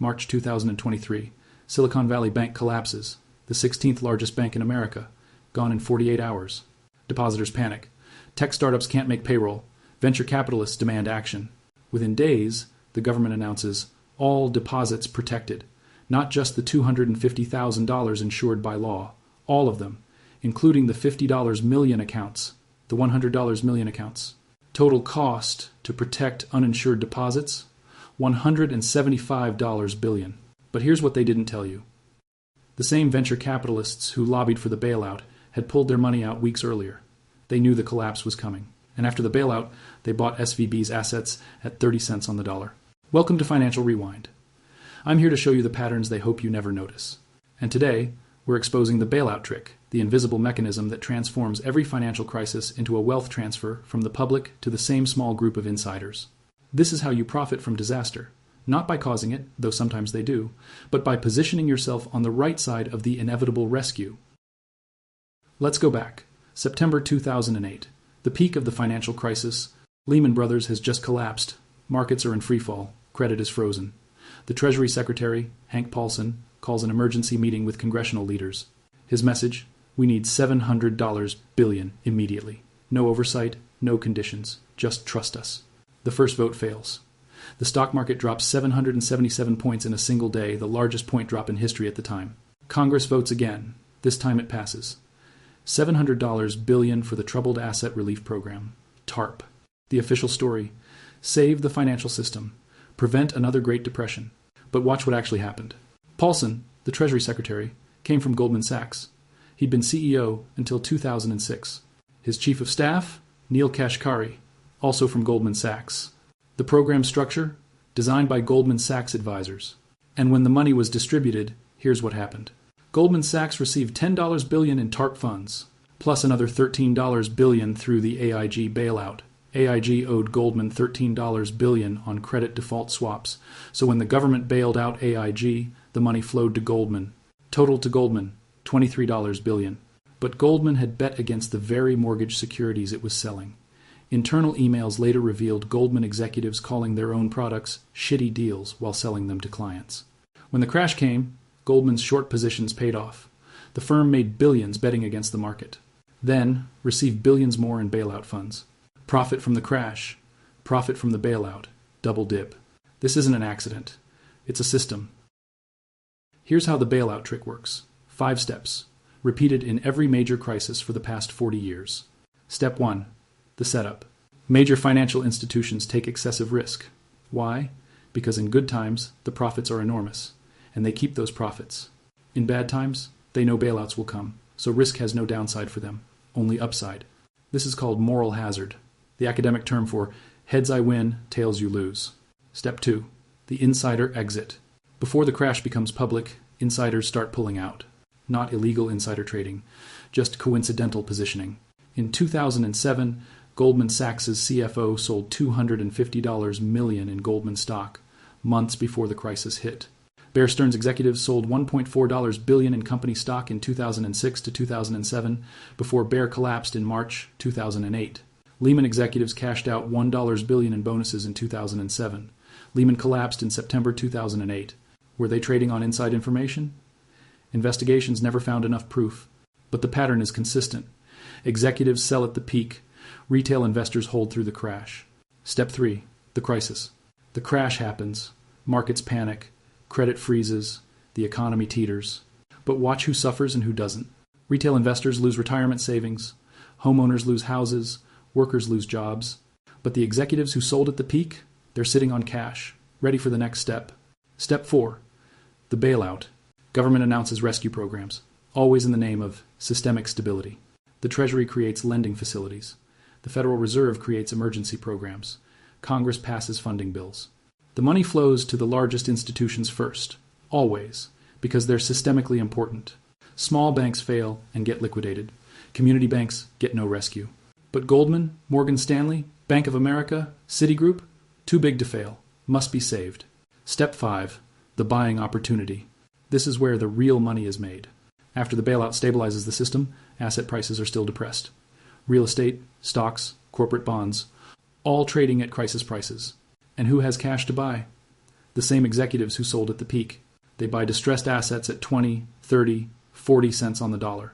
March 2023. Silicon Valley Bank collapses. The 16th largest bank in America. Gone in 48 hours. Depositors panic. Tech startups can't make payroll. Venture capitalists demand action. Within days, the government announces all deposits protected. Not just the $250,000 insured by law. All of them, including the $50 million accounts, the $100 million accounts. Total cost to protect uninsured deposits, $175 billion. But here's what they didn't tell you. The same venture capitalists who lobbied for the bailout had pulled their money out weeks earlier. They knew the collapse was coming. And after the bailout, they bought SVB's assets at 30 cents on the dollar. Welcome to Financial Rewind. I'm here to show you the patterns they hope you never notice. And today, we're exposing the bailout trick, the invisible mechanism that transforms every financial crisis into a wealth transfer from the public to the same small group of insiders. This is how you profit from disaster, not by causing it, though sometimes they do, but by positioning yourself on the right side of the inevitable rescue. Let's go back. September 2008, the peak of the financial crisis. Lehman Brothers has just collapsed. Markets are in freefall. Credit is frozen. The Treasury Secretary, Hank Paulson, calls an emergency meeting with congressional leaders. His message: we need $700 billion immediately. No oversight, no conditions. Just trust us. The first vote fails. The stock market drops 777 points in a single day, the largest point drop in history at the time. Congress votes again. This time it passes. $700 billion for the Troubled Asset Relief Program, TARP. The official story: save the financial system, prevent another Great Depression. But watch what actually happened. Paulson, the Treasury Secretary, came from Goldman Sachs. He'd been CEO until 2006. His chief of staff, Neel Kashkari, also from Goldman Sachs. The program structure, designed by Goldman Sachs advisors. And when the money was distributed, here's what happened. Goldman Sachs received $10 billion in TARP funds, plus another $13 billion through the AIG bailout. AIG owed Goldman $13 billion on credit default swaps, so when the government bailed out AIG, the money flowed to Goldman. Total to Goldman, $23 billion. But Goldman had bet against the very mortgage securities it was selling. Internal emails later revealed Goldman executives calling their own products shitty deals while selling them to clients. When the crash came, Goldman's short positions paid off. The firm made billions betting against the market. Then received billions more in bailout funds. Profit from the crash, profit from the bailout, double dip. This isn't an accident. It's a system. Here's how the bailout trick works. 5 steps, repeated in every major crisis for the past 40 years. Step 1. The setup. Major financial institutions take excessive risk. Why? Because in good times, the profits are enormous, and they keep those profits. In bad times, they know bailouts will come, so risk has no downside for them, only upside. This is called moral hazard, the academic term for heads I win, tails you lose. Step 2. The insider exit. Before the crash becomes public, insiders start pulling out. Not illegal insider trading, just coincidental positioning. In 2007, Goldman Sachs' CFO sold $250 million in Goldman stock, months before the crisis hit. Bear Stearns executives sold $1.4 billion in company stock in 2006 to 2007 before Bear collapsed in March 2008. Lehman executives cashed out $1 billion in bonuses in 2007. Lehman collapsed in September 2008. Were they trading on inside information? Investigations never found enough proof, but the pattern is consistent. Executives sell at the peak. Retail investors hold through the crash. Step 3. The crisis. The crash happens. Markets panic. Credit freezes. The economy teeters. But watch who suffers and who doesn't. Retail investors lose retirement savings. Homeowners lose houses. Workers lose jobs. But the executives who sold at the peak, they're sitting on cash, ready for the next step. Step 4. The bailout. Government announces rescue programs, always in the name of systemic stability. The Treasury creates lending facilities. The Federal Reserve creates emergency programs. Congress passes funding bills. The money flows to the largest institutions first, always, because they're systemically important. Small banks fail and get liquidated. Community banks get no rescue. But Goldman, Morgan Stanley, Bank of America, Citigroup, too big to fail, must be saved. Step 5. The buying opportunity. This is where the real money is made. After the bailout stabilizes the system, asset prices are still depressed. Real estate, stocks, corporate bonds, all trading at crisis prices. And who has cash to buy? The same executives who sold at the peak. They buy distressed assets at 20, 30, 40 cents on the dollar.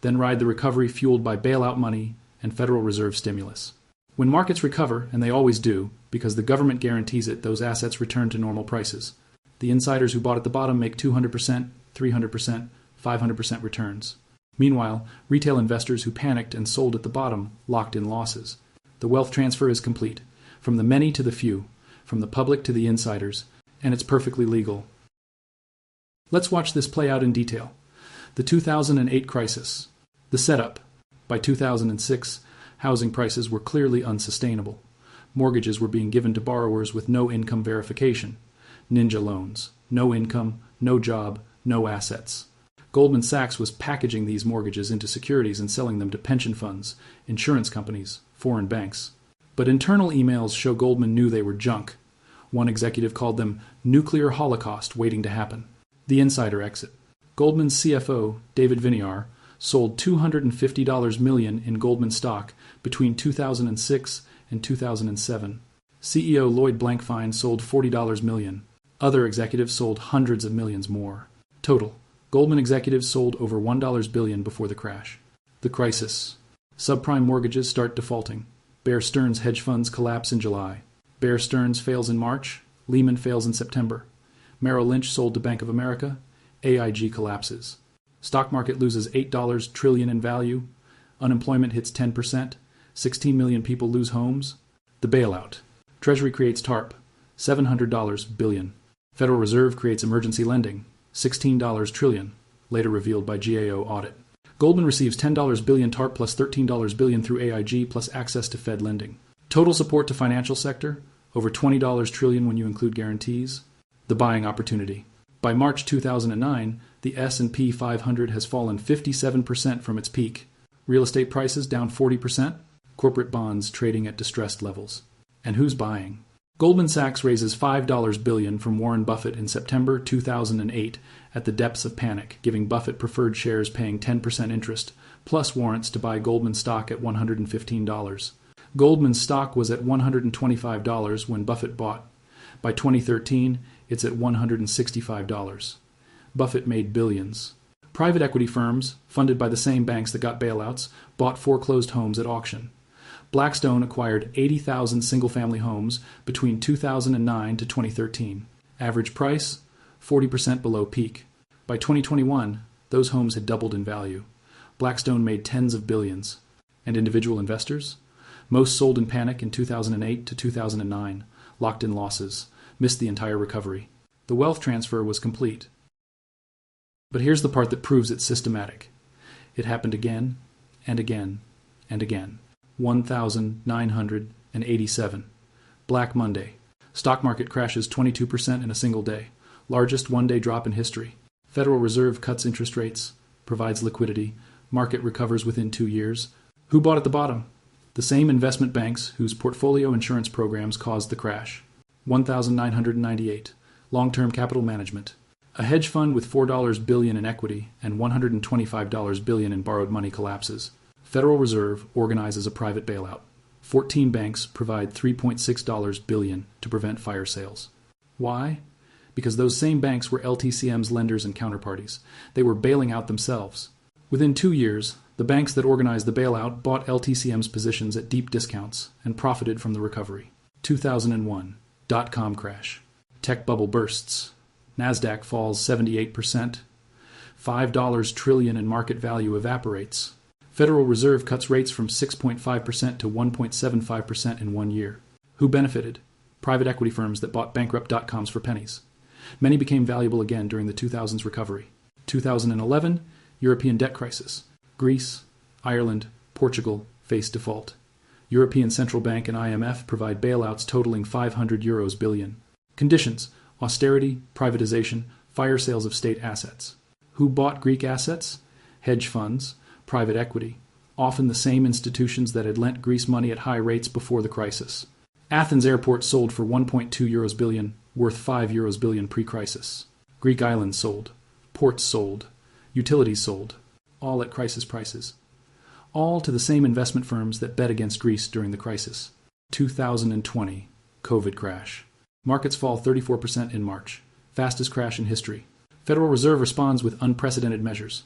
Then ride the recovery fueled by bailout money and Federal Reserve stimulus. When markets recover, and they always do, because the government guarantees it, those assets return to normal prices. The insiders who bought at the bottom make 200%, 300%, 500% returns. Meanwhile, retail investors who panicked and sold at the bottom locked in losses. The wealth transfer is complete, from the many to the few, from the public to the insiders, and it's perfectly legal. Let's watch this play out in detail. The 2008 crisis. The setup. By 2006, housing prices were clearly unsustainable. Mortgages were being given to borrowers with no income verification. Ninja loans. No income, no job, no assets. Goldman Sachs was packaging these mortgages into securities and selling them to pension funds, insurance companies, foreign banks. But internal emails show Goldman knew they were junk. One executive called them nuclear holocaust waiting to happen. The insider exit. Goldman's CFO, David Viniar, sold $250 million in Goldman stock between 2006 and 2007. CEO Lloyd Blankfein sold $40 million. Other executives sold hundreds of millions more. Total. Goldman executives sold over $1 billion before the crash. The crisis. Subprime mortgages start defaulting. Bear Stearns hedge funds collapse in July. Bear Stearns fails in March. Lehman fails in September. Merrill Lynch sold to Bank of America. AIG collapses. Stock market loses $8 trillion in value. Unemployment hits 10%. 16 million people lose homes. The bailout. Treasury creates TARP. $700 billion. Federal Reserve creates emergency lending. $16 trillion, later revealed by GAO audit. Goldman receives $10 billion TARP plus $13 billion through AIG plus access to Fed lending. Total support to financial sector, over $20 trillion when you include guarantees. The buying opportunity. By March 2009, the S&P 500 has fallen 57% from its peak. Real estate prices down 40%. Corporate bonds trading at distressed levels. And who's buying? Goldman Sachs raises $5 billion from Warren Buffett in September 2008 at the depths of panic, giving Buffett preferred shares paying 10% interest, plus warrants to buy Goldman stock at $115. Goldman stock was at $125 when Buffett bought. By 2013, it's at $165. Buffett made billions. Private equity firms, funded by the same banks that got bailouts, bought foreclosed homes at auction. Blackstone acquired 80,000 single-family homes between 2009 to 2013. Average price, 40% below peak. By 2021, those homes had doubled in value. Blackstone made tens of billions. And individual investors? Most sold in panic in 2008 to 2009, locked in losses, missed the entire recovery. The wealth transfer was complete. But here's the part that proves it's systematic. It happened again, and again, and again. 1,987. Black Monday. Stock market crashes 22% in a single day. Largest one-day drop in history. Federal Reserve cuts interest rates, provides liquidity. Market recovers within 2 years. Who bought at the bottom? The same investment banks whose portfolio insurance programs caused the crash. 1,998. Long-term capital management. A hedge fund with $4 billion in equity and $125 billion in borrowed money collapses. Federal Reserve organizes a private bailout. 14 banks provide $3.6 billion to prevent fire sales. Why? Because those same banks were LTCM's lenders and counterparties. They were bailing out themselves. Within 2 years, the banks that organized the bailout bought LTCM's positions at deep discounts and profited from the recovery. 2001. Dot-com crash. Tech bubble bursts. NASDAQ falls 78%. $5 trillion in market value evaporates. Federal Reserve cuts rates from 6.5% to 1.75% in 1 year. Who benefited? Private equity firms that bought bankrupt dot-coms for pennies. Many became valuable again during the 2000s recovery. 2011, European debt crisis. Greece, Ireland, Portugal face default. European Central Bank and IMF provide bailouts totaling €500 billion. Conditions: austerity, privatization, fire sales of state assets. Who bought Greek assets? Hedge funds, private equity, often the same institutions that had lent Greece money at high rates before the crisis. Athens airport sold for €1.2 billion, worth €5 billion pre-crisis. Greek islands sold. Ports sold. Utilities sold. All at crisis prices. All to the same investment firms that bet against Greece during the crisis. 2020, COVID crash. Markets fall 34% in March. Fastest crash in history. Federal Reserve responds with unprecedented measures.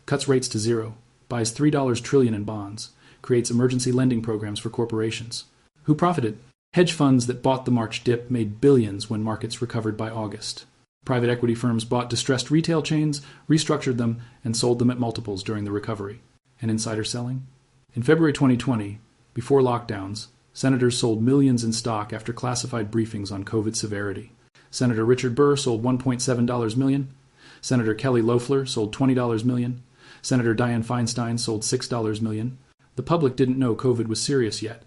Cuts rates to zero. Buys $3 trillion in bonds. Creates emergency lending programs for corporations. Who profited? Hedge funds that bought the March dip made billions when markets recovered by August. Private equity firms bought distressed retail chains, restructured them, and sold them at multiples during the recovery. And insider selling? In February 2020, before lockdowns, senators sold millions in stock after classified briefings on COVID severity. Senator Richard Burr sold $1.7 million. Senator Kelly Loeffler sold $20 million. Senator Dianne Feinstein sold $6 million. The public didn't know COVID was serious yet,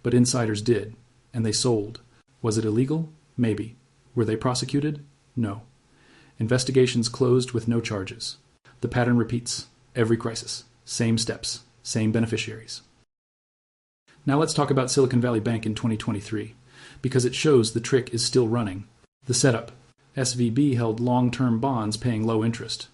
but insiders did, and they sold. Was it illegal? Maybe. Were they prosecuted? No. Investigations closed with no charges. The pattern repeats. Every crisis. Same steps. Same beneficiaries. Now let's talk about Silicon Valley Bank in 2023, because it shows the trick is still running. The setup. SVB held long-term bonds paying low interest.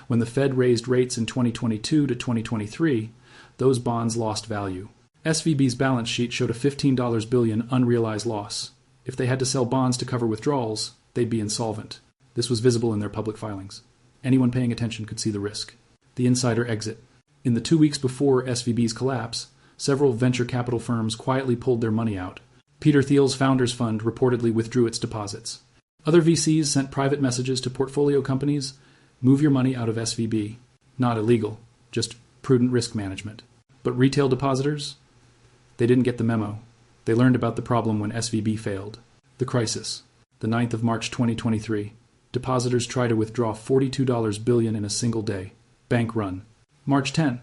When the Fed raised rates in 2022 to 2023, those bonds lost value. SVB's balance sheet showed a $15 billion unrealized loss. If they had to sell bonds to cover withdrawals, they'd be insolvent. This was visible in their public filings. Anyone paying attention could see the risk. The insider exit. In the 2 weeks before SVB's collapse, several venture capital firms quietly pulled their money out. Peter Thiel's Founders Fund reportedly withdrew its deposits. Other VCs sent private messages to portfolio companies, move your money out of SVB. Not illegal, just prudent risk management. But retail depositors? They didn't get the memo. They learned about the problem when SVB failed. The crisis. The 9th of March 2023. Depositors try to withdraw $42 billion in a single day. Bank run. March 10.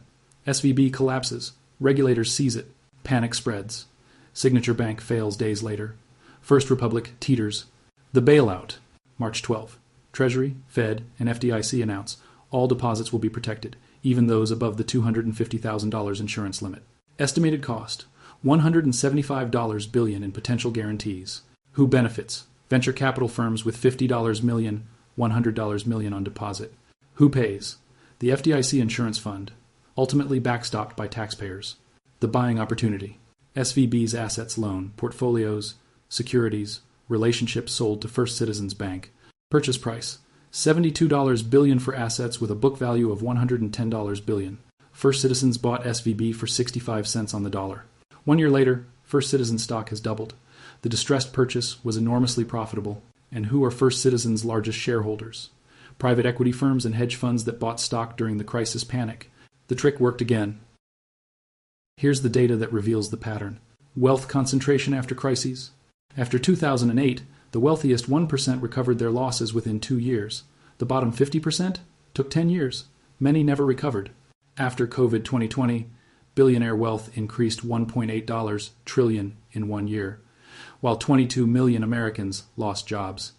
SVB collapses. Regulators seize it. Panic spreads. Signature Bank fails days later. First Republic teeters. The bailout. March 12. Treasury, Fed, and FDIC announce all deposits will be protected, even those above the $250,000 insurance limit. Estimated cost, $175 billion in potential guarantees. Who benefits? Venture capital firms with $50 million, $100 million on deposit. Who pays? The FDIC insurance fund, ultimately backstopped by taxpayers. The buying opportunity. SVB's assets loan, portfolios, securities, relationships sold to First Citizens Bank. Purchase price, $72 billion for assets with a book value of $110 billion. First Citizens bought SVB for 65 cents on the dollar. 1 year later, First Citizens stock has doubled. The distressed purchase was enormously profitable. And who are First Citizens' largest shareholders? Private equity firms and hedge funds that bought stock during the crisis panic. The trick worked again. Here's the data that reveals the pattern. Wealth concentration after crises. After 2008, the wealthiest 1% recovered their losses within 2 years. The bottom 50% took 10 years. Many never recovered. After COVID 2020, billionaire wealth increased $1.8 trillion in 1 year, while 22 million Americans lost jobs.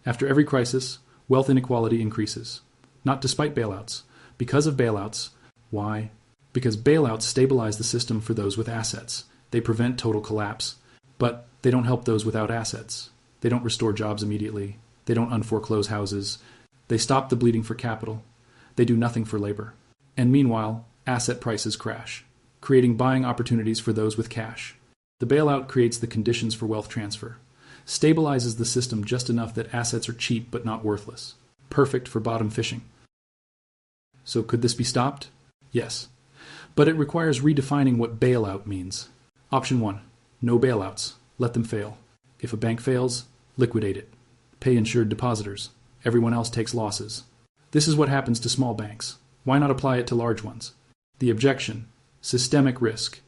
After every crisis, wealth inequality increases. Not despite bailouts. Because of bailouts. Why? Because bailouts stabilize the system for those with assets. They prevent total collapse. But they don't help those without assets. They don't restore jobs immediately. They don't unforeclose houses. They stop the bleeding for capital. They do nothing for labor. And meanwhile, asset prices crash, creating buying opportunities for those with cash. The bailout creates the conditions for wealth transfer, stabilizes the system just enough that assets are cheap but not worthless. Perfect for bottom fishing. So could this be stopped? Yes. But it requires redefining what bailout means. Option 1. No bailouts. Let them fail. If a bank fails, liquidate it. Pay insured depositors. Everyone else takes losses. This is what happens to small banks. Why not apply it to large ones? The objection: systemic risk.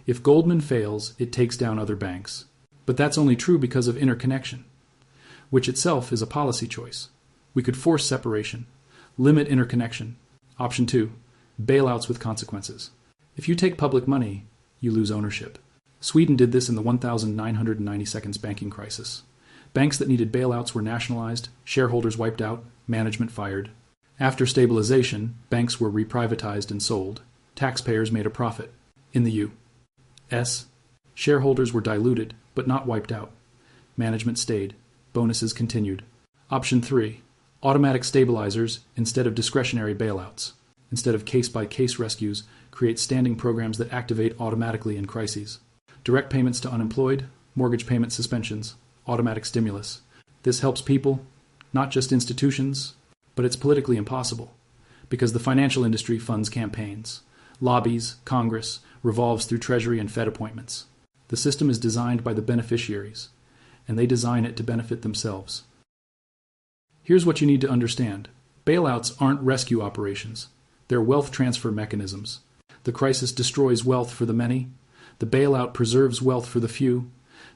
If Goldman fails, it takes down other banks. But that's only true because of interconnection, which itself is a policy choice. We could force separation, limit interconnection. Option 2, bailouts with consequences. If you take public money, you lose ownership. Sweden did this in the 1992 banking crisis. Banks that needed bailouts were nationalized, shareholders wiped out, management fired. After stabilization, banks were reprivatized and sold. Taxpayers made a profit. In the U.S., shareholders were diluted, but not wiped out. Management stayed. Bonuses continued. Option 3, automatic stabilizers instead of discretionary bailouts. Instead of case-by-case rescues, create standing programs that activate automatically in crises. Direct payments to unemployed, mortgage payment suspensions, automatic stimulus. This helps people, not just institutions, but it's politically impossible because the financial industry funds campaigns, lobbies, Congress, revolves through Treasury and Fed appointments. The system is designed by the beneficiaries, and they design it to benefit themselves. Here's what you need to understand. Bailouts aren't rescue operations. They're wealth transfer mechanisms. The crisis destroys wealth for the many. The bailout preserves wealth for the few,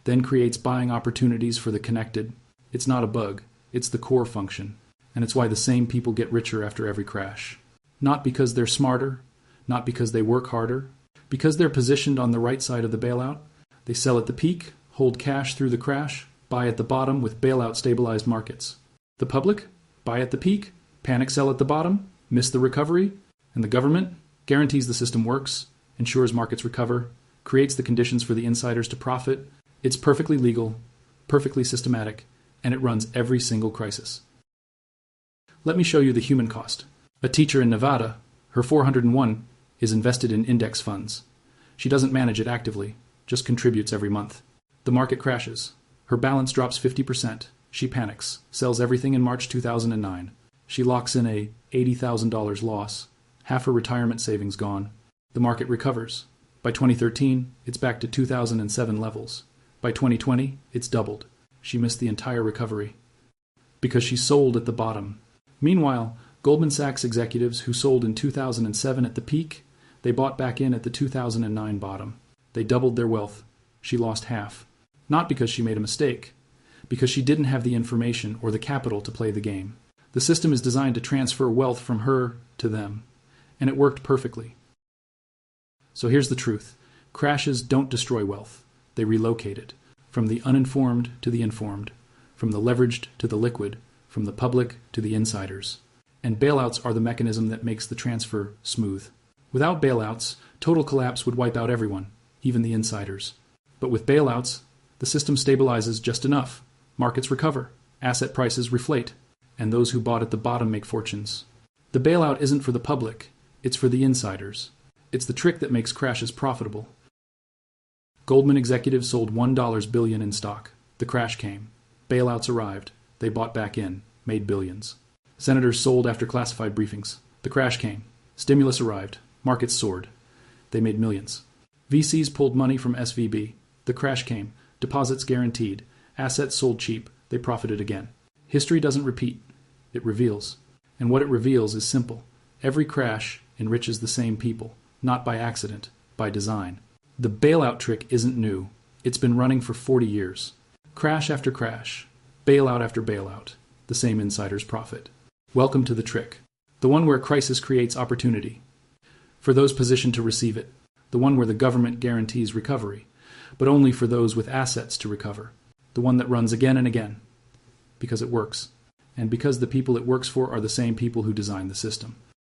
then creates buying opportunities for the connected. It's not a bug. It's the core function. And it's why the same people get richer after every crash. Not because they're smarter, not because they work harder, because they're positioned on the right side of the bailout. They sell at the peak, hold cash through the crash, buy at the bottom with bailout-stabilized markets. The public? Buy at the peak, panic sell at the bottom, miss the recovery, and the government guarantees the system works, ensures markets recover, creates the conditions for the insiders to profit. It's perfectly legal, perfectly systematic, and it runs every single crisis. Let me show you the human cost. A teacher in Nevada, her 401 is invested in index funds. She doesn't manage it actively, just contributes every month. The market crashes. Her balance drops 50%. She panics, sells everything in March 2009. She locks in a $80,000 loss, half her retirement savings gone. The market recovers. By 2013, it's back to 2007 levels. By 2020, it's doubled. She missed the entire recovery because she sold at the bottom. Meanwhile, Goldman Sachs executives who sold in 2007 at the peak, they bought back in at the 2009 bottom. They doubled their wealth. She lost half. Not because she made a mistake, because she didn't have the information or the capital to play the game. The system is designed to transfer wealth from her to them, and it worked perfectly. So here's the truth. Crashes don't destroy wealth. They relocate it, from the uninformed to the informed, from the leveraged to the liquid, from the public to the insiders. And bailouts are the mechanism that makes the transfer smooth. Without bailouts, total collapse would wipe out everyone, even the insiders. But with bailouts, the system stabilizes just enough. Markets recover, asset prices reflate, and those who bought at the bottom make fortunes. The bailout isn't for the public, it's for the insiders. It's the trick that makes crashes profitable. Goldman executives sold $1 billion in stock. The crash came. Bailouts arrived. They bought back in, made billions. Senators sold after classified briefings. The crash came. Stimulus arrived. Markets soared. They made millions. VCs pulled money from SVB. The crash came. Deposits guaranteed. Assets sold cheap. They profited again. History doesn't repeat. It reveals. And what it reveals is simple. Every crash enriches the same people, not by accident, by design. The bailout trick isn't new. It's been running for 40 years. Crash after crash. Bailout after bailout. The same insiders profit. Welcome to the trick. The one where crisis creates opportunity. For those positioned to receive it. The one where the government guarantees recovery, but only for those with assets to recover. The one that runs again and again. Because it works. And because the people it works for are the same people who designed the system.